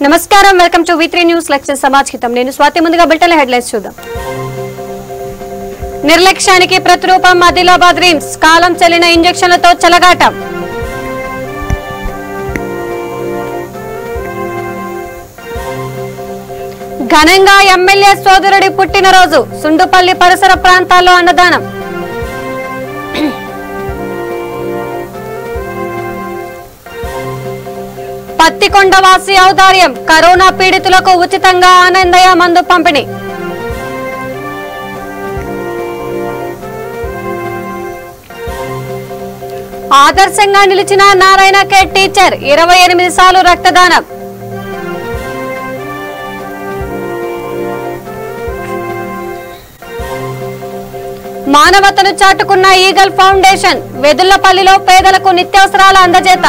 నమస్కారం, welcome to V3 news లక్ష్య సమాచారం. నేను స్వాతి. ముందుగా బులెటిన్ హెడ్లైన్స్ చూద్దాం. నిర్లక్ష్యానికి ప్రతిరూపం ఆదిలాబాద్ రిమ్స్. కాలం చెల్లిన ఇంజెక్షన్లతో చెలగాటం. ఘనంగా ఎమ్మెల్యే సోదరుడి పుట్టినరోజు. సుండుపల్లి పరిసర ప్రాంతాల్లో అన్నదానం. పత్తికొండవాసి ఔదార్యం. కరోనా పీడితులకు ఉచితంగా ఆనందయ్య మందు పంపిణీ. ఆదర్శంగా నిలిచిన నారాయణ కే టీచర్ 28 సార్లు రక్తదానం. మానవతను చాటుకున్న ఈగల్ ఫౌండేషన్. వెదుళ్లపల్లిలో పేదలకు నిత్యావసరాల అందజేత.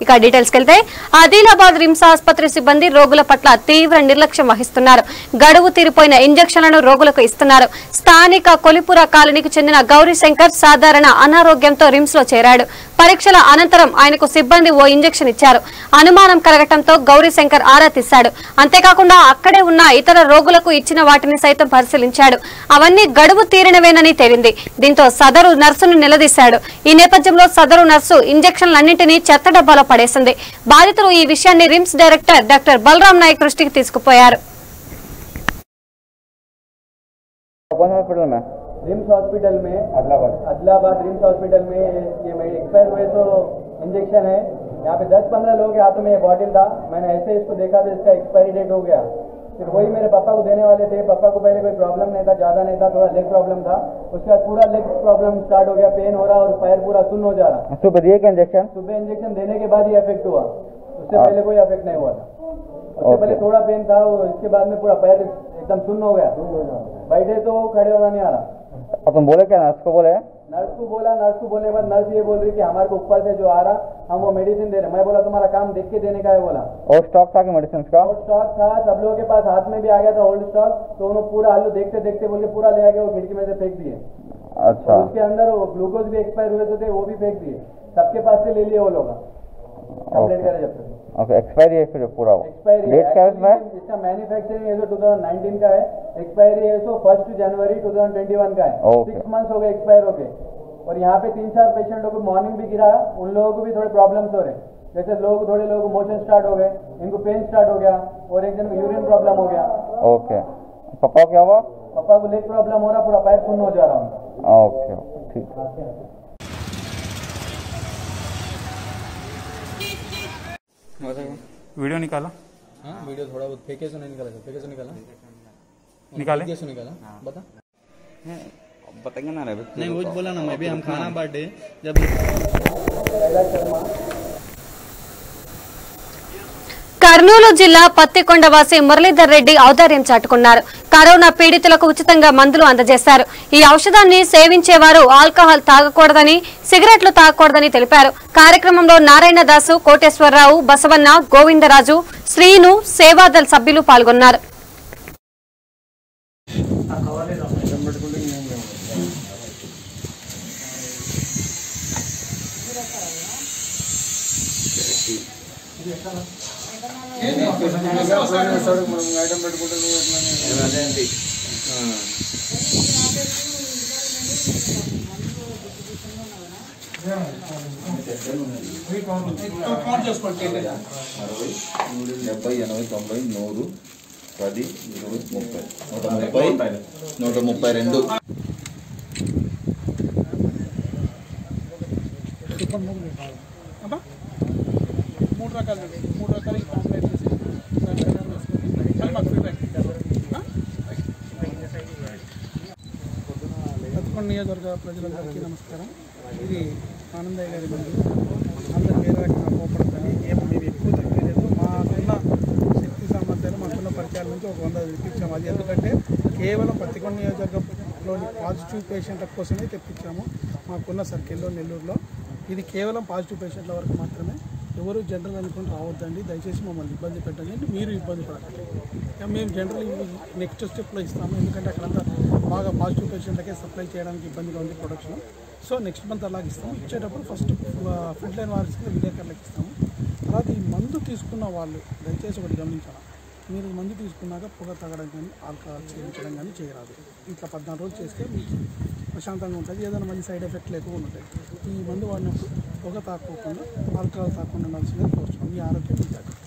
ఇక డీటెయిల్స్ కెళ్తే ఆదిలాబాద్ రిమ్స్ ఆసుపత్రి సిబ్బంది రోగుల పట్ల తీవ్ర నిర్లక్ష్యం వహిస్తున్నారు. గడువు తీరిపోయిన ఇంజెక్షన్లను రోగులకు ఇస్తున్నారు. స్థానిక కొలిపుర కాలనీకి చెందిన గౌరీశంకర్ సాధారణ అనారోగ్యంతో రిమ్స్ లో చేరాడు. పరీక్షల అనంతరం ఆయనకు సిబ్బంది ఓ ఇంజెక్షన్ ఇచ్చారు. అనుమానం కలగటంతో గౌరీశంకర్ ఆరా తీశాడు. అంతేకాకుండా అక్కడే ఉన్న ఇతర రోగులకు ఇచ్చిన వాటిని సైతం పరిశీలించాడు. అవన్నీ గడువు తీరినవేనని తేలింది. దీంతో సదరు నర్సును నిలదీశాడు. ఈ నేపథ్యంలో సదరు నర్సు ఇంజెక్షన్లన్నింటినీ చెత్త డబ్బాలో పడేసింది. బాధితులు ఈ విషయాన్ని RIMS director doctor Balram Naik దృష్టికి తీసుకుపోయారు. रिम्स हॉस्पिटल में आदिलाबाद रिम्स हॉस्पिटल में ये एक्सपायर हुए तो इंजेक्शन है। यहाँ पे 10-15 लोगों के हाथों में ये बॉटल था। मैंने ऐसे इसको देखा तो इसका एक्सपायरी डेट हो गया। फिर वही मेरे पापा को देने वाले थे। पापा को पहले कोई प्रॉब्लम नहीं था, ज़्यादा नहीं था, थोड़ा लेग प्रॉब्लम था। उसके बाद पूरा लेग प्रॉब्लम स्टार्ट हो गया, पेन हो रहा और पैर पूरा सुन्न हो जा रहा। सुबह दिए क्या इंजेक्शन? सुबह इंजेक्शन देने के बाद ही इफेक्ट हुआ, उससे पहले कोई इफेक्ट नहीं हुआ था। उससे पहले थोड़ा पेन था, इसके बाद में पूरा पैर एकदम सुन्न हो गया। बैठे तो खड़े होना नहीं आ रहा। और तुम बोले क्या? नर्स को बोले? नर्स को बोला, नर्स को बोलने के बाद नर्स ये बोल रही कि हमारे को ऊपर से जो आ रहा हम वो मेडिसिन दे रहे। मैं बोला तुम्हारा काम देख के देने का है बोला। और स्टॉक था कि मेडिसिन का? और स्टॉक था, सब लोगों के पास हाथ में भी आ गया था ओल्ड स्टॉक। तो उन्होंने पूरा आलू देखते देखते बोल के पूरा ले आके वो खिड़की में से फेंक दिए। अच्छा। और उसके अंदर वो ग्लूकोज भी एक्सपायर हुए थे वो भी फेंक दिए। सबके पास से ले लिए वो लोग कंप्लेंट करे जब तक। ओके, एक्सपायरी है फिर पूरा? एक्सपायरी डेट क्या है इसमें? इसका मैन्युफैक्चरिंग है जो 2019 का है। एक्सपायरी है सो 1 जनवरी 2021 का है। 6 मंथ्स हो गए एक्सपायर हो गए। और यहाँ पे 3-4 पेशेंटों को मॉर्निंग भी गिरा, उन लोगों को भी थोड़े प्रॉब्लम्स हो रहे। जैसे थोड़े लोगों को मोशन स्टार्ट हो गए, इनको पेन स्टार्ट हो गया और एक जन को यूरिन प्रॉब्लम हो गया। ओके। पापा क्या हुआ? पापा को लेग प्रॉब्लम हो रहा, पूरा पैर सुन्न हो जा रहा हूँ। ओके, ठीक। वीडियो निकाला? हाँ, वीडियो थोड़ा बहुत फेंके से नहीं निकाला, फेंके से निकाला, निकाले? कैसे निकाला? बता बताएंगे ना रे? नहीं वो बोला ना, मैं भी हम खाना बांटे जब కర్నూలు జిల్లా పత్తికొండవాసి మురళీధర్ రెడ్డి ఔదార్యం చాటుకున్నారు. కరోనా పీడితులకు ఉచితంగా మందులు అందజేశారు. ఈ ఔషధాన్ని సేవించేవారు ఆల్కహాల్ తాగకూడదని, సిగరెట్లు తాగకూడదని తెలిపారు. కార్యక్రమంలో నారాయణ దాసు, కోటేశ్వరరావు, బసవన్న, గోవిందరాజు, శ్రీను, సేవాదల్ సభ్యులు పాల్గొన్నారు. పత్తికొండ నియోజకవర్గ ప్రజలందరికీ నమస్కారం. ఇది ఆనందయ్య గారి మందు. అందరూ వేరే రకంగా కోపడతాయి. ఏమో మేము ఎక్కువ తగ్గలేదు. మాకున్న శక్తి సామర్థ్యాలు, మాకున్న పరిచయాల నుంచి ఒక 100 తెప్పించాము. అది ఎందుకంటే కేవలం పత్తికొండ నియోజకవర్గంలోని పాజిటివ్ పేషెంట్ల కోసమే తెప్పించాము. మాకున్న సర్కిల్లో నెల్లూరులో ఇది కేవలం పాజిటివ్ పేషెంట్ల వరకు మాత్రమే. ఎవరు జనరల్ అనుకుని రావద్దండి, దయచేసి మమ్మల్ని ఇబ్బంది పెట్టండి, మీరు ఇబ్బంది పడకండి. మేము జనరల్ నెక్స్ట్ స్టెప్లో ఇస్తాము. ఎందుకంటే అక్కడంతా బాగా పాజిటివ్ పేషెంట్లకే సప్లై చేయడానికి ఇబ్బందిగా ఉంది ప్రొడక్షన్. సో నెక్స్ట్ మంత్ అలాగే ఇస్తాము. ఇచ్చేటప్పుడు ఫస్ట్ ఫ్రంట్ లైన్ వారికి విలేకరులకు ఇస్తాము. తర్వాత ఈ మందు తీసుకున్న వాళ్ళు దయచేసి ఒకటి గమనించాలి, మీరు మందు తీసుకున్నాక పొగ తాగడం కానీ ఆల్కహాల్ సేవించడం కానీ చేయరాదు. ఇట్లా 14 రోజులు చేస్తే మీకు ప్రశాంతంగా ఉంటుంది. ఏదైనా మంది సైడ్ ఎఫెక్ట్లు ఎక్కువ ఉంటాయి. ఈ మందు వాడినప్పుడు పొగ తాకోకుండా ఆల్కహాల్ తాకుండా ఉండాల్సిందే కోరుతున్నాం. మీ ఆరోగ్యం మీ జాగ్రత్త.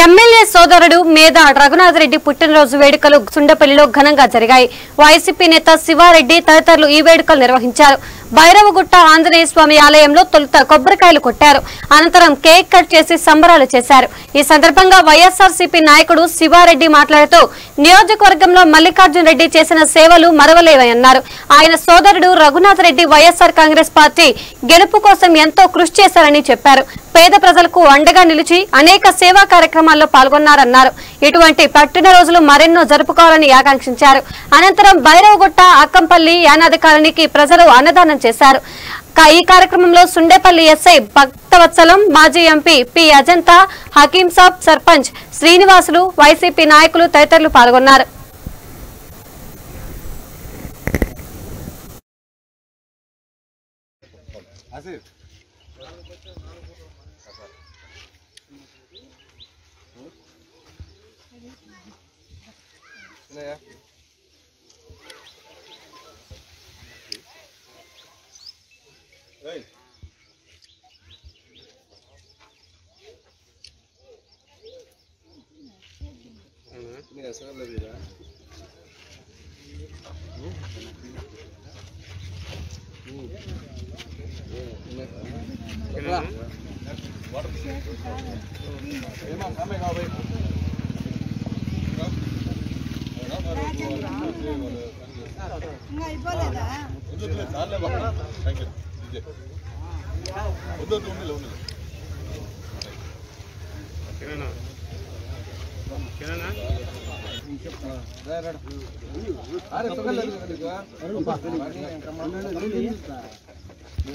ఎమ్మెల్యే సోదరుడు మేధా రఘునాథ్ రెడ్డి పుట్టినరోజు వేడుకలు సుండపల్లిలో ఘనంగా జరిగాయి. వైసీపీ నేత శివారెడ్డి తదితరులు ఈ వేడుకలు నిర్వహించారు. భైరవగుట్ట ఆంజనేయ స్వామి ఆలయంలో తొలుత కొబ్బరికాయలు కొట్టారు. అనంతరం కేక్ కట్ చేసి సంబరాలు చేశారు. ఈ సందర్భంగా వైఎస్ఆర్సీపీ నాయకుడు శివారెడ్డి మాట్లాడుతూ నియోజకవర్గంలో మల్లికార్జున్ రెడ్డి చేసిన సేవలు మరవలేవన్నారు. ఆయన సోదరుడు రఘునాథ్ రెడ్డి వైఎస్ఆర్ కాంగ్రెస్ పార్టీ గెలుపు కోసం ఎంతో కృషి చేశారని చెప్పారు. పేద ప్రజలకు అండగా నిలిచి అనేక సేవా కార్యక్రమాల్లో పాల్గొన్నారన్నారు. ఇటువంటి పుట్టినరోజులు మరెన్నో జరుపుకోవాలని ఆకాంక్షించారు. అనంతరం భైరవగుట్ట అక్కంపల్లి యానాది కాలనీకి ప్రజలు అన్నదానం చేశారు. ఈ కార్యక్రమంలో సుండేపల్లి ఎస్ఐ భక్తవత్సలం, మాజీ ఎంపీ పి అజంతా, హకీం సాబ్, సర్పంచ్ శ్రీనివాసులు, వైసీపీ నాయకులు తదితరులు పాల్గొన్నారు.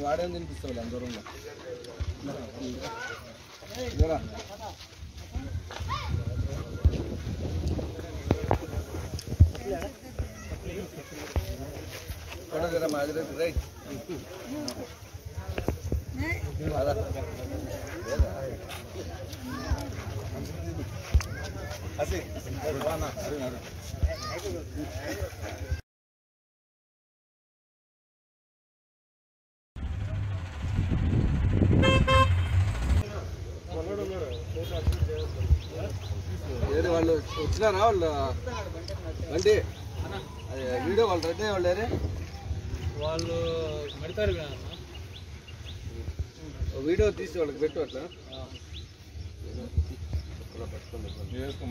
వాడేం తినిపిస్తావు దూరంలో రైట్ వాళ్ళు వచ్చినారా వాళ్ళు అంటే వీడియో వాళ్ళు రెడ్డి వాళ్ళే వాళ్ళు మెడతారు వీడియో తీసి వాళ్ళకి పెట్టు అట్లా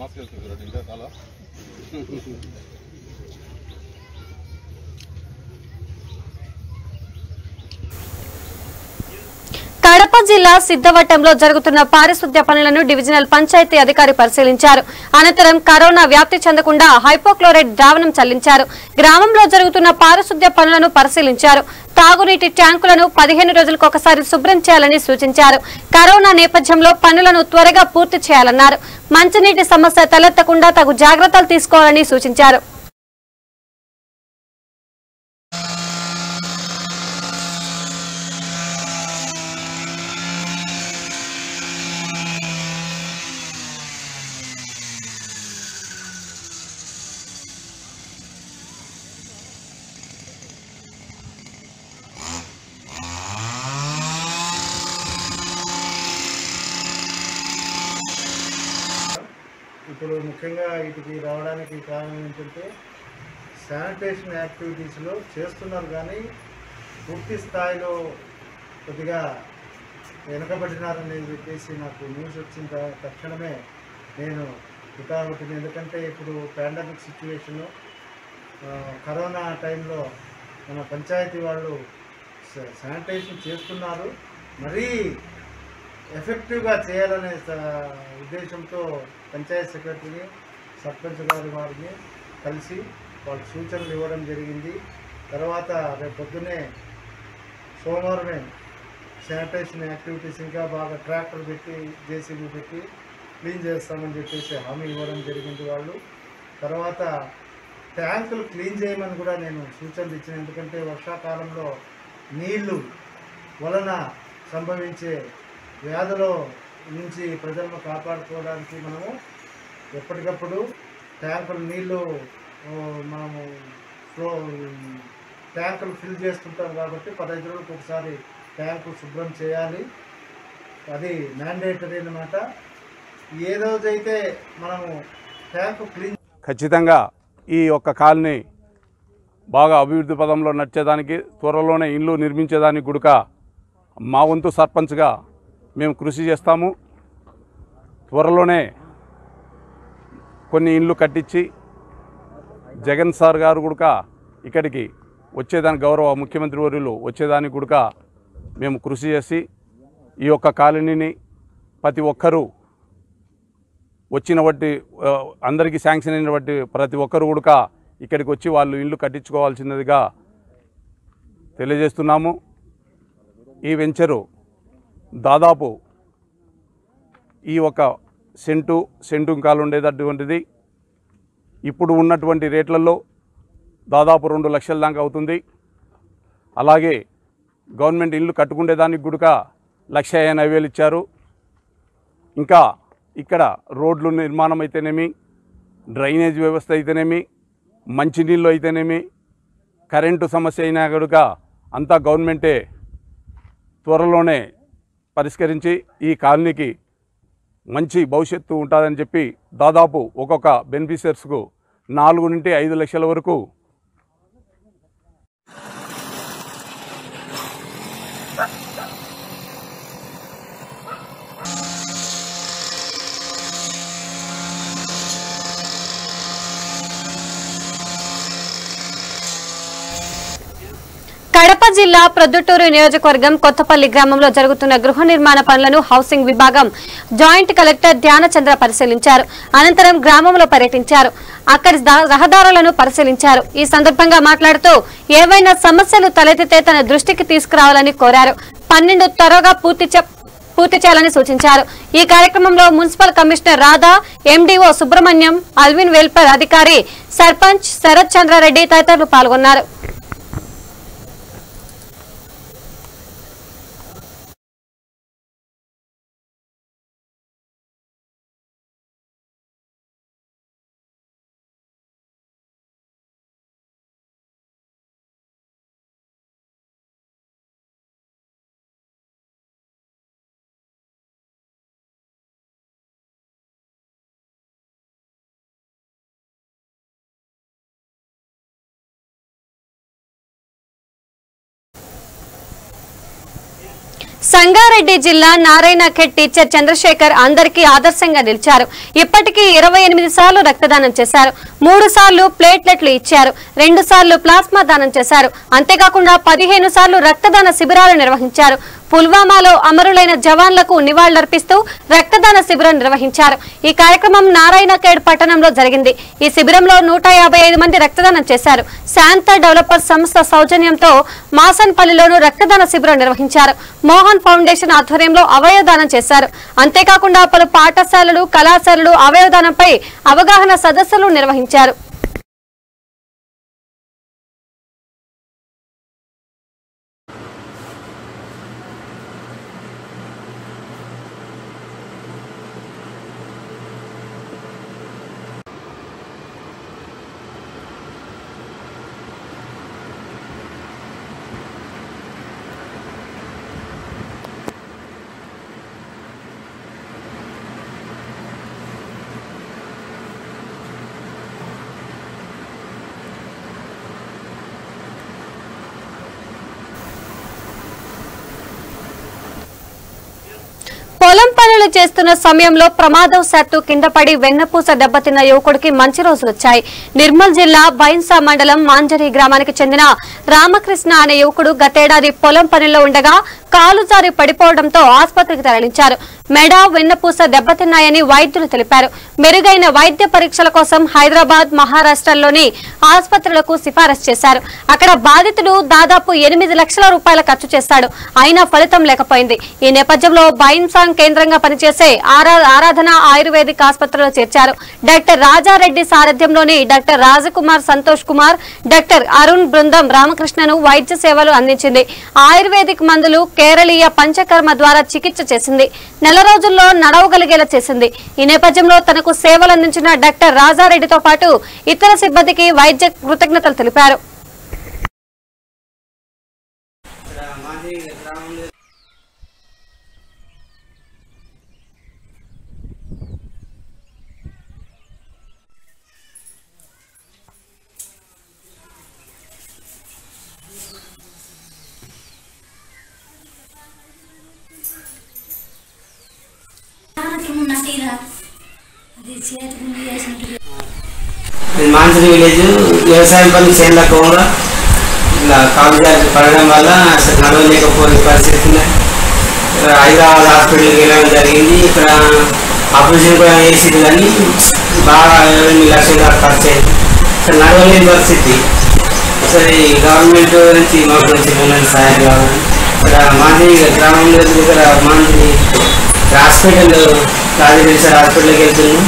మాస్క్ వేసుకుంటారు ఇంకా చాలా కడప జిల్లా సిద్ధవటంలో జరుగుతున్న పారిశుద్ధ్య పనులను డివిజనల్ పంచాయతీ అధికారి పరిశీలించారు. అనంతరం కరోనా వ్యాప్తి చెందకుండా హైపోక్లోరైడ్ ద్రావణం చల్లించారు. గ్రామంలో జరుగుతున్న పారిశుద్ధ్య పనులను పరిశీలించారు. తాగునీటి ట్యాంకులను 15 రోజులకు ఒకసారి శుభ్రం చేయాలని సూచించారు. కరోనా నేపథ్యంలో పనులను త్వరగా పూర్తి చేయాలన్నారు. మంచినీటి సమస్య తలెత్తకుండా తగు జాగ్రత్తలు తీసుకోవాలని సూచించారు. ఇప్పుడు ముఖ్యంగా వీటికి రావడానికి కారణం ఏంటంటే శానిటేషన్ యాక్టివిటీస్లో చేస్తున్నారు కానీ పూర్తి స్థాయిలో కొద్దిగా వెనుకబడినారని చెప్పేసి నాకు న్యూస్ వచ్చిన తక్షణమే నేను ఇటాగొట్టింది. ఎందుకంటే ఇప్పుడు పాండమిక్ సిచ్యువేషను, కరోనా టైంలో మన పంచాయతీ వాళ్ళు శానిటేషన్ చేస్తున్నారు. మరీ ఎఫెక్టివ్గా చేయాలనే ఉద్దేశంతో పంచాయత్ సెక్రటరీని సర్పంచ్ గారి వారిని కలిసి వాళ్ళకి సూచనలు ఇవ్వడం జరిగింది. తర్వాత రేపు పొద్దున్నే సోమవారమే శానిటేషన్ యాక్టివిటీస్ ఇంకా బాగా ట్రాక్టర్ పెట్టి జేసీబీ పెట్టి క్లీన్ చేస్తామని చెప్పేసి హామీ ఇవ్వడం జరిగింది వాళ్ళు. తర్వాత ట్యాంకులు క్లీన్ చేయమని కూడా నేను సూచనలు ఇచ్చిన. ఎందుకంటే వర్షాకాలంలో నీళ్లు వలన సంభవించే వ్యాధుల నుంచి ప్రజలను కాపాడుకోవడానికి మనము ఎప్పటికప్పుడు ట్యాంకులు నీళ్లు మనము ట్యాంకులు ఫిల్ చేస్తుంటాం కాబట్టి 15 రోజులకు ఒకసారి ట్యాంకు శుభ్రం చేయాలి. అది మ్యాండేటరీ అన్నమాట. ఏ రోజైతే మనము ట్యాంకు క్లీన్ ఖచ్చితంగా ఈ యొక్క కాలనీ బాగా అభివృద్ధి పదంలో నడిచేదానికి త్వరలోనే ఇల్లు నిర్మించేదానికి గుడక మా వంతు సర్పంచ్గా మేము కృషి చేస్తాము. త్వరలోనే కొన్ని ఇండ్లు కట్టించి జగన్ సార్ గారు గుడక ఇక్కడికి వచ్చేదానికి గౌరవ ముఖ్యమంత్రి వర్యులు వచ్చేదానికి గుడక మేము కృషి చేసి ఈ యొక్క కాలనీని ప్రతి ఒక్కరూ వచ్చిన బట్టి అందరికీ శాంక్షన్ అయిన బట్టి ప్రతి ఒక్కరు కూడా ఇక్కడికి వచ్చి వాళ్ళు ఇల్లు కట్టించుకోవాల్సినదిగా తెలియజేస్తున్నాము. ఈ వెంచరు దాదాపు ఈ ఒక సెంటు కాలు ఉండేటటువంటిది ఇప్పుడు ఉన్నటువంటి రేట్లలో దాదాపు 2 లక్షల దాకా అవుతుంది. అలాగే గవర్నమెంట్ ఇల్లు కట్టుకునేదానికి కూడా 1,80,000 ఇచ్చారు. ఇంకా ఇక్కడ రోడ్లు నిర్మాణం అయితేనేమి, డ్రైనేజ్ వ్యవస్థ అయితేనేమి, మంచినీళ్ళు అయితేనేమి, కరెంటు సమస్య అయినా కూడా అంతా గవర్నమెంటే త్వరలోనే పరిష్కరించి ఈ కాలనీకి మంచి భవిష్యత్తు ఉంటుందని చెప్పి దాదాపు ఒక్కొక్క బెనిఫిషియర్స్కు 4 నుండి 5 లక్షల వరకు కడప జిల్లా ప్రొద్దుటూరు నియోజకవర్గం కొత్తపల్లి గ్రామంలో జరుగుతున్న గృహ నిర్మాణ పనులను హౌసింగ్ విభాగం జాయింట్ కలెక్టర్ ధ్యానచంద్ర పరిశీలించారు. అనంతరం గ్రామంలో పర్యటించారు. అక్కడి రహదారులను పరిశీలించారు. ఈ సందర్భంగా మాట్లాడుతూ ఏవైనా సమస్యలు తలెత్తితే తన దృష్టికి తీసుకురావాలని కోరారు. 12 త్వరగా పూర్తి చేయాలని సూచించారు. ఈ కార్యక్రమంలో municipal commissioner Radha, MDO Subrahmanyam, Alvin welfare అధికారి, సర్పంచ్ శరత్ చంద్రారెడ్డి తదితరులు పాల్గొన్నారు. సంగారెడ్డి జిల్లా నారాయణఖేడ్ టీచర్ చంద్రశేఖర్ అందరికీ ఆదర్శంగా నిలిచారు. ఇప్పటికీ 28 సార్లు రక్తదానం చేశారు. 3 సార్లు ప్లేట్లెట్లు ఇచ్చారు. 2 సార్లు ప్లాస్మా దానం చేశారు. అంతేకాకుండా 15 సార్లు రక్తదాన శిబిరాలు నిర్వహించారు. పుల్వామాలో అమరులైన జవాన్లకు నివాళులర్పిస్తూ రక్తదాన శిబిరం నిర్వహించారు. ఈ కార్యక్రమం నారాయణఖేడ్ పట్టణంలో జరిగింది. ఈ శిబిరంలో 155 మంది రక్తదానం చేశారు. శాంత డెవలపర్స్ సంస్థ సౌజన్యంతో మాసన్పల్లిలోనూ రక్తదాన శిబిరం నిర్వహించారు. మోహన్ ఫౌండేషన్ ఆధ్వర్యంలో అవయవదానం చేశారు. అంతేకాకుండా పలు పాఠశాలలు, కళాశాలలు అవయవదానంపై అవగాహన సదస్సులు నిర్వహించారు. పొలం పనులు చేస్తున్న సమయంలో ప్రమాదవశాత్తు కింద పడి వెన్నపూస దెబ్బతిన్న యువకుడికి మంచి రోజులు వచ్చాయి. నిర్మల్ జిల్లా బైన్సా మండలం మాంజరి గ్రామానికి చెందిన రామకృష్ణ అనే యువకుడు గతేడాది పొలం పనుల్లో ఉండగా కాలు జారి పడిపోవడంతో ఆసుపత్రికి తరలించారు. మెడ, వెన్నపూస దెబ్బతిన్నాయని వైద్యులు తెలిపారు. మెరుగైన వైద్య పరీక్షల కోసం హైదరాబాద్, మహారాష్ట్రలోని ఆసుపత్రులకు సిఫారసు చేశారు. అక్కడ బాధితుడు దాదాపు 8 లక్షల రూపాయల ఖర్చు చేశాడు. అయినా ఫలితం లేకపోయింది. ఈ నేపథ్యంలో బైంసాంగ్ కేంద్రంగా పనిచేసే ఆరాధన ఆయుర్వేదిక్ ఆసుపత్రిలో చేర్చారు. డాక్టర్ రాజారెడ్డి సారథ్యంలోని డాక్టర్ రాజకుమార్, సంతోష్ కుమార్, డాక్టర్ అరుణ్ బృందం రామకృష్ణను వైద్య సేవలు అందించింది. ఆయుర్వేదిక్ మందులు, కేరళీయ పంచకర్మ ద్వారా చికిత్స చేసింది. నెల రోజుల్లో నడవగలిగేలా చేసింది. ఈ నేపథ్యంలో తనకు సేవలు అందించిన డాక్టర్ రాజారెడ్డితో పాటు ఇతర సిబ్బందికి వైద్య కృతజ్ఞతలు తెలిపారు. మాన్సూన్ విలేజ్ వ్యవసాయం పని చేయలేకపోగా ఇలా కాలు జారి పడడం వల్ల అసలు నడవలేకపోయే పరిస్థితి. హైదరాబాద్ హాస్పిటల్కి వెళ్ళడం జరిగింది. ఇక్కడ ఆపరేషన్ కూడా చేసింది కానీ బాగా 8 లక్షల ఖర్చు అయింది. అసలు నడవలేని పరిస్థితి. సరే గవర్నమెంట్ నుంచి మాకు కొంచెం సహాయం కావాలి. ఇక్కడ మాది గ్రామంలో ఇక్కడ మాది హాస్పిటల్ రాజగిరి సార్ హాస్పిటల్కి వెళ్తున్నాం.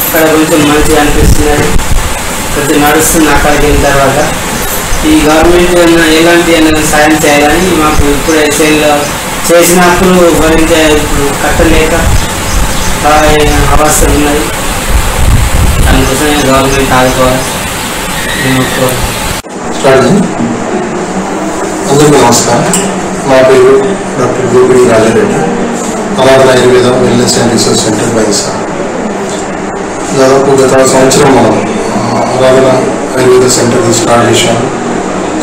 ఇక్కడ కొంచెం మంచిగా అనిపిస్తున్నది. కొంచెం నడుస్తుంది అక్కడికి వెళ్ళిన తర్వాత. ఈ గవర్నమెంట్ ఎలాంటి సాయం చేయాలని మాకు ఇప్పుడే చేసినప్పుడు భరించే ఇప్పుడు కట్టలేక అవస్థలు ఉన్నాయి. దానికోసమే గవర్నమెంట్ ఆదుకోవాలి. అందరికీ నమస్కారం. నా పేరు doctor Gopidi Raja Reddy, Aradhana Ayurveda wellness and research centre బైంసాంగ్. దాదాపు గత సంవత్సరం మనం ఆరాధన ఆయుర్వేద సెంటర్ స్టార్ట్ చేశాము.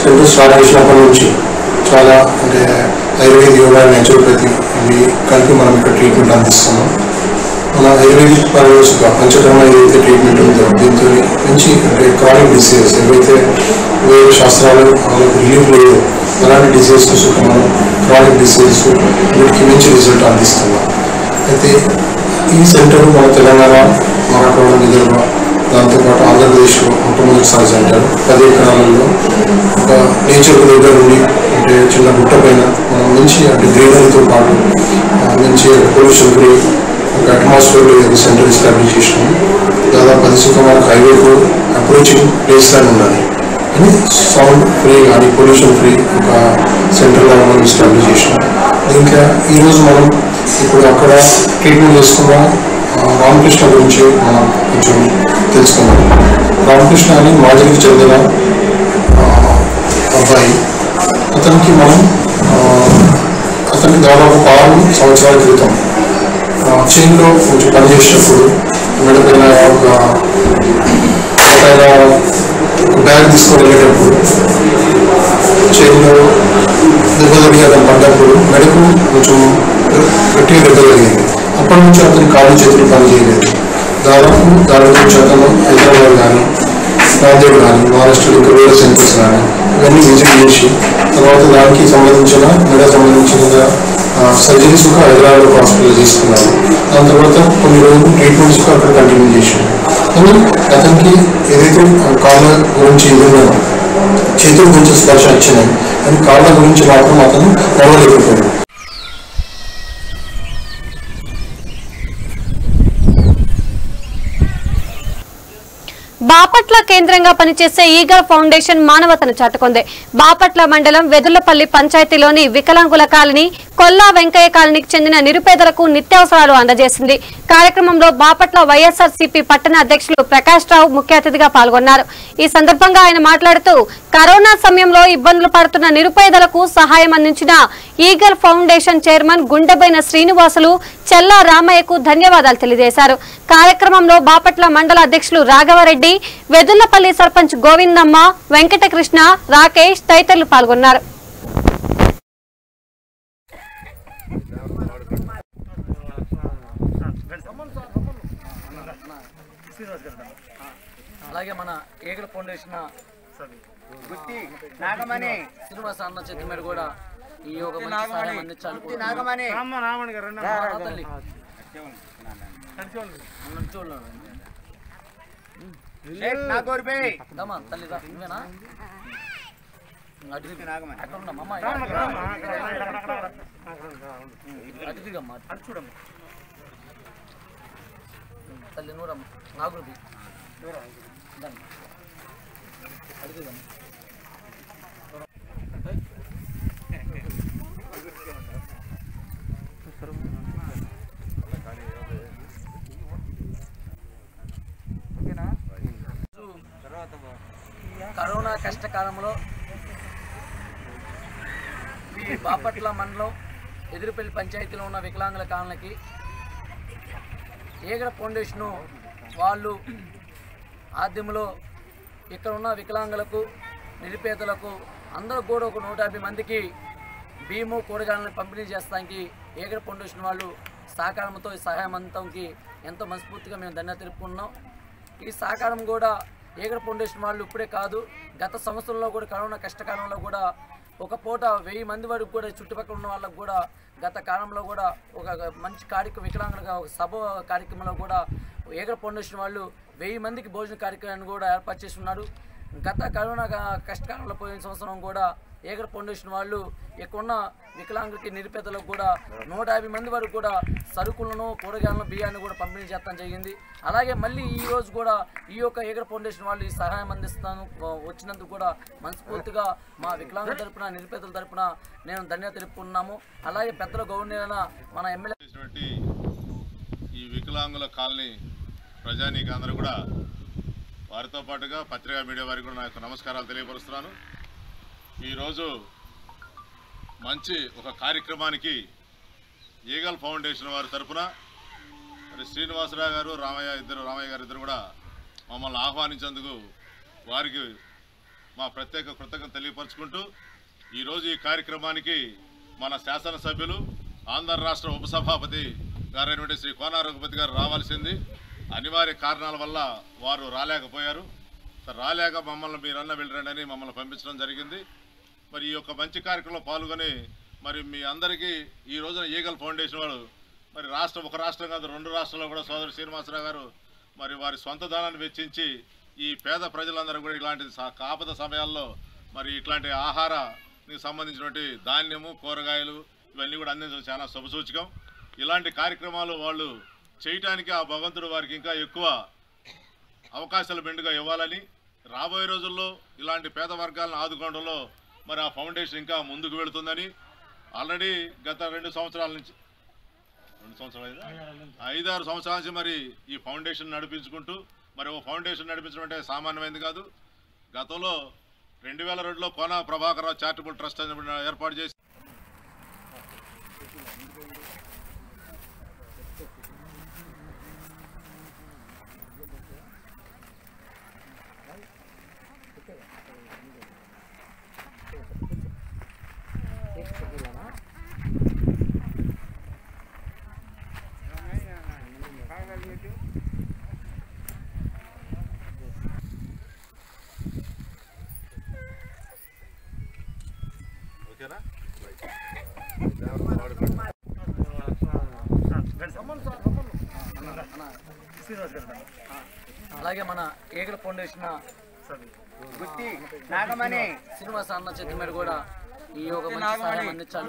సెంటర్ స్టార్ట్ చేసినప్పటి నుంచి చాలా అంటే ఆయుర్వేద, యోగా, నేచురోపతి ఇవి కలిపి మనం ఇక్కడ ట్రీట్మెంట్ అందిస్తున్నాం. మన ఆయుర్వేదిక్ పరంగా పంచకర్మ ఏదైతే ట్రీట్మెంట్ ఉందో దీంతో మంచి అంటే క్రానిక్ డిసీజెస్ ఏవైతే వేరే శాస్త్రాలు వాళ్ళకి రిలీఫ్ లేదు అలాంటి డిసీజెస్ మనం క్రానిక్ డిసీజెస్ వీటికి మంచి రిజల్ట్ అందిస్తున్నాం. అయితే ఈ సెంటర్ మన తెలంగాణ, మరాఠవాడ, విదర్భ, దాంతోపాటు ఆంధ్రప్రదేశ్లో మొట్టమొదటిసారి సెంటర్ 10 ఎకరాలలో ఒక నేచర్ దగ్గర నుండి అంటే చిన్న గుట్ట పైన మనం మంచి అంటే గ్రీనరీతో పాటు మంచి పొల్యూషన్ ఫ్రీ ఒక అట్మాస్ఫియర్లో సెంటర్ ఎస్టాబ్లిష్ చేసినాము. దాదాపు 10 శాతం మనకు హైవేకు అప్రోచింగ్ ప్లేస్ అని ఉన్నది అని సౌండ్ ఫ్రీ కానీ పొల్యూషన్ ఫ్రీ ఒక సెంటర్గా మనం ఎస్టాబ్లిష్ చేసినాం. ఇంకా ఈరోజు మనం ఇప్పుడు అక్కడ ట్రీట్మెంట్ చేసుకున్న రామకృష్ణ గురించి మనం కొంచెం తెలుసుకున్నాం. రామకృష్ణ అని మాజీకి చెందిన అబ్బాయి. అతనికి మనం అతనికి దాదాపు 6 సంవత్సరాల క్రితం చైన్లో కొంచెం పనిచేసేటప్పుడు మెడపైన ఒక బ్యాగ్ తీసుకొని వెళ్ళేటప్పుడు చైన్లో దెబ్బ తగిలి అతను పడ్డప్పుడు మెడకు కొంచెం గట్టిగా దెబ్బ తగిలింది. అప్పటి నుంచి అతని కాళ్ళు చేతులు పని చేయలేదు. దాదాపు దాని నుంచి అతను హైదరాబాద్ కానీ, నాందేడ్ కానీ, మహారాష్ట్రలో ఇంకా వేరే సెంటర్స్ కానీ ఇవన్నీ విజిట్ చేసి తర్వాత దానికి సంబంధించిన మెడ సంబంధించిన సర్జరీస్ కూడా హైదరాబాద్ హాస్పిటల్ తీసుకున్నాను. దాని తర్వాత కొన్ని రోజులు ట్రీట్మెంట్స్ కూడా అక్కడ కంటిన్యూ చేశాను. కానీ అతనికి ఏదైతే కాళ్ళ గురించి ఏదైనా చేతుల గురించి స్పర్శ వచ్చినాయి కానీ కాళ్ళ గురించి మాత్రం అతను నడవలేకపోయాడు. బాపట్ల కేంద్రంగా పనిచేసే ఈగల్ ఫౌండేషన్ మానవతను చాటుకుంది. బాపట్ల మండలం వెదుళ్లపల్లి పంచాయతీలోని వికలాంగుల కాలనీ, కొల్లా వెంకయ్య కాలనీకి చెందిన నిరుపేదలకు నిత్యావసరాలు అందజేసింది. కార్యక్రమంలో బాపట్ల వైఎస్ఆర్సీపీ పట్టణ అధ్యక్షులు ప్రకాష్ రావు ముఖ్య అతిథిగా పాల్గొన్నారు. ఈ సందర్భంగా ఆయన మాట్లాడుతూ కరోనా సమయంలో ఇబ్బందులు పడుతున్న నిరుపేదలకు సహాయం అందించిన eagle foundation chairman Gundebaina Srinivasulu, చెల్లా రామయ్యకు ధన్యవాదాలు తెలియజేశారు. కార్యక్రమంలో బాపట్ల మండల అధ్యక్షులు రాఘవరెడ్డి, వెదుళ్లపల్లి సర్పంచ్ గోవిందమ్మ, వెంకటకృష్ణ, రాకేష్ తదితరులు పాల్గొన్నారు. అలాగే మన ఈగల్ ఫౌండేషన్ శ్రీనివాస అన్న చేతి మీద కూడా ఈ ఒక మంచి సహాయం అందించాలి తల్లి నువ్వేనా అక్కడ ఉండమ్మా అతిథిగమ్మా చూడమ్మా తల్లి నూరమ్మ నాగురుది అతిథిగమ్మ కరోనా కష్టకాలంలో ఈ బాపట్ల మండలం ఎదురుపల్లి పంచాయతీలో ఉన్న వికలాంగుల కాలనీకి ఏగర ఫౌండేషను వాళ్ళు ఆద్యంలో ఇక్కడ ఉన్న వికలాంగులకు నిరుపేదలకు అందరూ కూడా ఒక 150 మందికి బియ్యము కూరగాయలను పంపిణీ చేస్తానికి ఏగర ఫౌండేషన్ వాళ్ళు సహకారంతో ఈ సహాయమంతంకి ఎంతో మనస్ఫూర్తిగా మేము ధన్యవాదాలు తెలుపుకున్నాం. ఈ సహకారం కూడా ఏగర ఫౌండేషన్ వాళ్ళు ఇప్పుడే కాదు, గత సంవత్సరంలో కూడా కరోనా కష్టకాలంలో కూడా ఒక పూట 1000 మంది వరకు కూడా చుట్టుపక్కల ఉన్న వాళ్ళకు కూడా గత కాలంలో కూడా ఒక మంచి కార్యక్రమం వికలాంగులుగా ఒక సభ కార్యక్రమంలో కూడా ఏగర ఫౌండేషన్ వాళ్ళు 1000 మందికి భోజన కార్యక్రమాన్ని కూడా ఏర్పాటు చేసి ఉన్నారు. గత కరోనా కష్టకాలంలో పోయిన సంవత్సరం కూడా ఏగర ఫౌండేషన్ వాళ్ళు ఇక్కడున్న వికలాంగులకి నిరుపేదలకు కూడా 150 మంది వరకు కూడా సరుకులను కూరగాయలను బియ్యాన్ని కూడా పంపిణీ చేస్తాం జరిగింది. అలాగే మళ్ళీ ఈ రోజు కూడా ఈ యొక్క ఏగర ఫౌండేషన్ వాళ్ళు ఈ సహాయం అందిస్తాను వచ్చినందుకు కూడా మనస్ఫూర్తిగా మా వికలాంగుల తరపున నిరుపేదల తరపున నేను ధన్యవాదాలు తెలుపుకున్నాము. అలాగే పెద్దల గవర్నర్ మన ఎమ్మెల్యే ఈ వికలాంగుల కాలనీ ప్రజానీకి అందరూ కూడా వారితో పాటుగా పత్రికా మీడియా వారికి కూడా నా యొక్క నమస్కారాలు తెలియపరుస్తున్నాను. ఈరోజు మంచి ఒక కార్యక్రమానికి ఈగల్ ఫౌండేషన్ వారి తరఫున మరి శ్రీనివాసరావు గారు రామయ్య గారు ఇద్దరు కూడా మమ్మల్ని ఆహ్వానించేందుకు వారికి మా ప్రత్యేక కృతజ్ఞత తెలియపరుచుకుంటూ ఈరోజు ఈ కార్యక్రమానికి మన శాసనసభ్యులు ఆంధ్ర రాష్ట్ర ఉపసభాపతి గారైనటువంటి శ్రీ కోన రఘుపతి గారు రావాల్సింది. అనివార్య కారణాల వల్ల వారు రాలేకపోయారు. రాలేక మమ్మల్ని మీరన్న వెళ్ళరండి అని మమ్మల్ని పంపించడం జరిగింది. మరి ఈ యొక్క మంచి కార్యక్రమంలో పాల్గొని మరి మీ అందరికీ ఈ రోజున ఈగల్ ఫౌండేషన్ వాడు మరి ఒక రాష్ట్రం కాదు 2 రాష్ట్రాల్లో కూడా సోదరు శ్రీనివాసరావు గారు మరి వారి సొంత ధనాన్ని వెచ్చించి ఈ పేద ప్రజలందరూ కూడా ఇలాంటి ఆపద సమయాల్లో మరి ఇట్లాంటి ఆహారానికి సంబంధించినటువంటి ధాన్యము కూరగాయలు ఇవన్నీ కూడా అందించడం చాలా శుభసూచకం. ఇలాంటి కార్యక్రమాలు వాళ్ళు చేయటానికి ఆ భగవంతుడు వారికి ఇంకా ఎక్కువ అవకాశాలు మెండుగా ఇవ్వాలని, రాబోయే రోజుల్లో ఇలాంటి పేద వర్గాలను ఆదుకోవడంలో మరి ఆ ఫౌండేషన్ ఇంకా ముందుకు వెళుతుందని ఆల్రెడీ గత 2 సంవత్సరాల నుంచి 5-6 సంవత్సరాల నుంచి మరి ఈ ఫౌండేషన్ నడిపించుకుంటూ మరి ఓ ఫౌండేషన్ నడిపించడం అంటే సామాన్యమైనది కాదు. గతంలో 2002లో కోన ప్రభాకరరావు చారిటబుల్ ట్రస్ట్ అని ఏర్పాటు చేసి అలాగే మన ఏగల ఫౌండేషన్ శ్రీనివాస అన్న చేతి మీద కూడా ఈ ఒక మంచి సహాయం అందించాలి.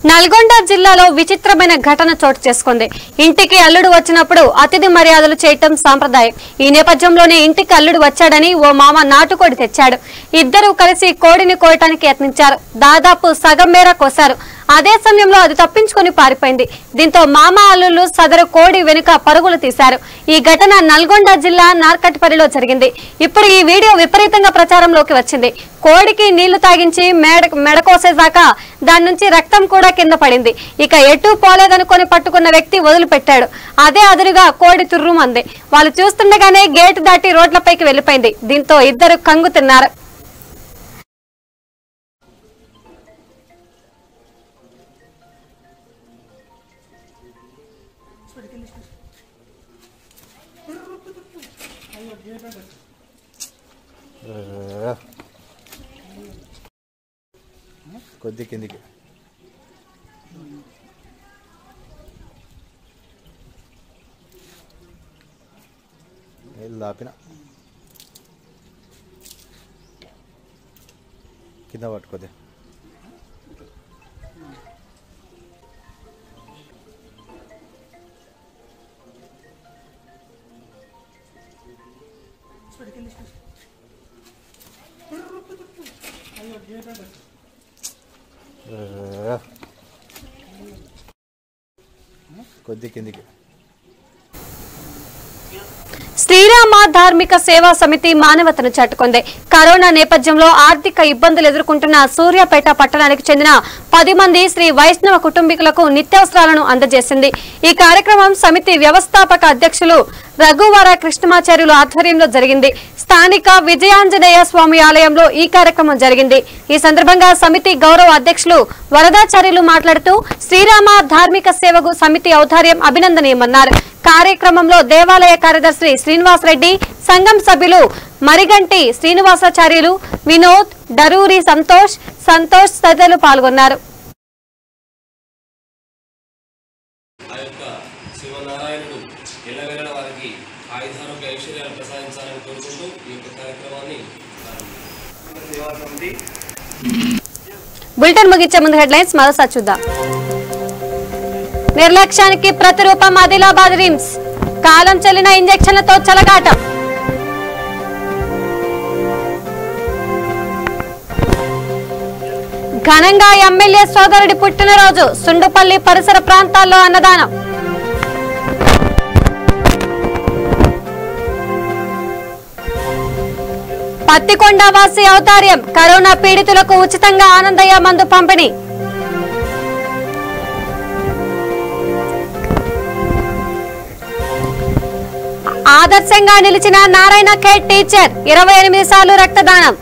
నల్గొండ జిల్లాలో విచిత్రమైన ఘటన చోటు చేసుకుంది. ఇంటికి అల్లుడు వచ్చినప్పుడు అతిథి మర్యాదలు చేయటం సాంప్రదాయం. ఈ నేపథ్యంలోనే ఇంటికి అల్లుడు వచ్చాడని ఓ మామ నాటుకోడి తెచ్చాడు. ఇద్దరూ కలిసి కోడిని కోయటానికి యత్నించారు. దాదాపు సగం మేర కోశారు. అదే సమయంలో అది తప్పించుకుని పారిపోయింది. దీంతో మామ అల్లుళ్ళు సదరు కోడి వెనుక పరుగులు తీశారు. ఈ ఘటన నల్గొండ జిల్లా నార్కట్పల్లిలో జరిగింది. ఇప్పుడు ఈ వీడియో విపరీతంగా ప్రచారంలోకి వచ్చింది. కోడికి నీళ్లు తాగించి మెడకోసేదాకా దాని నుంచి రక్తం కూడా కింద పడింది. ఇక ఎటు పోలేదనుకొని పట్టుకున్న వ్యక్తి వదిలిపెట్టాడు. అదే అదురుగా కోడి తుర్రుమంది. వాళ్ళు చూస్తుండగానే గేటు దాటి రోడ్లపైకి వెళ్లిపోయింది. దీంతో ఇద్దరు కంగు తిన్నారు. కొద్ది కిందికి లాపిన కింద పట్టుకోదే కొద్ది కిందికి శ్రీరామ ధార్మిక సేవా సమితి మానవతను చాటుకుంది. కరోనా నేపథ్యంలో ఆర్థిక ఇబ్బందులు ఎదుర్కొంటున్న సూర్యాపేట పట్టణానికి చెందిన 10 మంది శ్రీ వైష్ణవ కుటుంబీకులకు నిత్యావసరాలను అందజేసింది. ఈ కార్యక్రమం సమితి వ్యవస్థాపక అధ్యక్షులు రఘువర కృష్ణమాచార్యులు ఆధ్వర్యంలో జరిగింది. స్థానిక విజయాంజనేయ స్వామి ఆలయంలో ఈ కార్యక్రమం జరిగింది. ఈ సందర్భంగా సమితి గౌరవ అధ్యక్షులు వరదాచార్యులు మాట్లాడుతూ శ్రీరామ ధార్మిక సేవకు సమితి ఔదార్యం అభినందనీయమన్నారు. కార్యక్రమంలో దేవాలయ కార్యదర్శి శ్రీనివాసరెడ్డి, సంఘం సభ్యులు మరిగంటి శ్రీనివాసాచార్యులు, వినోద్, డరూరి సంతోష్ తదితరులు పాల్గొన్నారు. బులెటిన్ ముగించే ముందు హెడ్లైన్స్ మరోసారి చూద్దాం. నిర్లక్ష్యానికి ప్రతిరూపం ఆదిలాబాద్ రిమ్స్, కాలం చెల్లిన ఇంజెక్షన్లతో చెలగాటం. ఘనంగా ఎమ్మెల్యే సోదరుడి పుట్టినరోజు, సుండుపల్లి పరిసర ప్రాంతాల్లో అన్నదానం. పత్తికొండ వాసి ఔదార్యం, కరోనా పీడితులకు ఉచితంగా ఆనందయ్య మందు పంపిణీ. ఆదర్శంగా నిలిచిన నారాయణ ఖేడ్ టీచర్, 28 సార్లు రక్తదానం.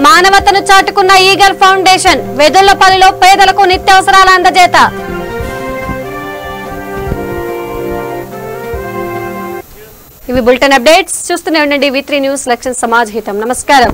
మానవతను చాటుకున్న ఈగల్ ఫౌండేషన్, వెదుళ్లపల్లిలో పేదలకు నిత్యావసరాల అందజేత. ఇవి బులెటిన్ అప్డేట్స్. చూస్తూనే ఉండండి V3 న్యూస్, లక్ష్యం సమాజ్ హితం. నమస్కారం.